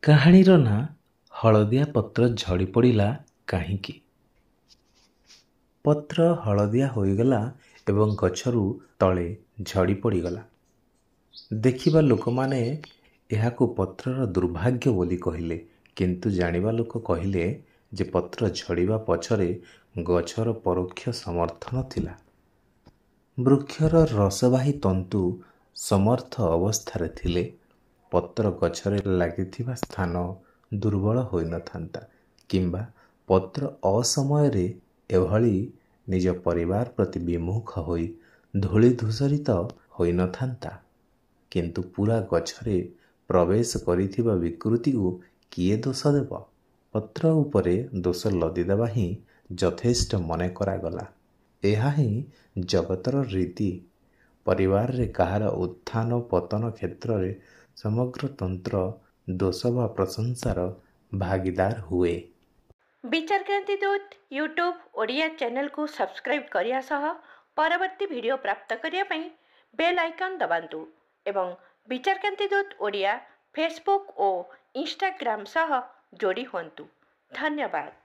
କାହାଣୀର ନାଁ ହଳଦିଆ ପତ୍ର ଝଡ଼ି ପଡ଼ିଲା କାହିଁକି? ପତ୍ର ହଳଦିଆ ହୋଇଗଲା ଏବଂ ଗଛରୁ ତଳେ ଝଡ଼ି ପଡ଼ିଗଲା। ଦେଖିବା ଲୋକମାନେ ଏହାକୁ ପତ୍ରର ଦୁର୍ଭାଗ୍ୟ ବୋଲି କହିଲେ, କିନ୍ତୁ ଜାଣିବା ଲୋକ କହିଲେ ଯେ ପତ୍ର ଝଡ଼ିବା ପଛରେ ଗଛର ପରୋକ୍ଷ ସମର୍ଥନ ଥିଲା। ବୃକ୍ଷର ରସବାହୀ ତନ୍ତୁ ସମର୍ଥ ଅବସ୍ଥାରେ ଥିଲେ ପତ୍ର ଗଛରେ ଲାଗିଥିବା ସ୍ଥାନ ଦୁର୍ବଳ ହୋଇନଥାନ୍ତା କିମ୍ବା ପତ୍ର ଅସମୟରେ ଏଭଳି ନିଜ ପରିବାର ପ୍ରତି ବିମୁଖ ହୋଇ ଧୂଳି ଧୂସରିତ ହୋଇନଥାନ୍ତା। କିନ୍ତୁ ପୂରା ଗଛରେ ପ୍ରବେଶ କରିଥିବା ବିକୃତିକୁ କିଏ ଦୋଷ ଦେବ? ପତ୍ର ଉପରେ ଦୋଷ ଲଦିଦେବା ହିଁ ଯଥେଷ୍ଟ ମନେ କରାଗଲା। ଏହା ହିଁ ଜଗତର ରୀତି। ପରିବାରରେ କାହାର ଉତ୍ଥାନ ପତନ କ୍ଷେତ୍ରରେ ସମଗ୍ର ତନ୍ତ୍ର ଦୋଷ ବା ପ୍ରଶଂସାର ଭାଗୀଦାର ହୁଏ। ବିଚାରକ୍ରାନ୍ତି ଦୂତ ୟୁଟ୍ୟୁବ୍ ଓଡ଼ିଆ ଚ୍ୟାନେଲକୁ ସବସ୍କ୍ରାଇବ୍ କରିବା ସହ ପରବର୍ତ୍ତୀ ଭିଡ଼ିଓ ପ୍ରାପ୍ତ କରିବା ପାଇଁ ବେଲ୍ ଆଇକନ୍ ଦବାନ୍ତୁ ଏବଂ ବିଚାରକ୍ରାନ୍ତି ଦୂତ ଓଡ଼ିଆ ଫେସବୁକ୍ ଓ ଇନଷ୍ଟାଗ୍ରାମ ସହ ଯୋଡ଼ି ହୁଅନ୍ତୁ। ଧନ୍ୟବାଦ।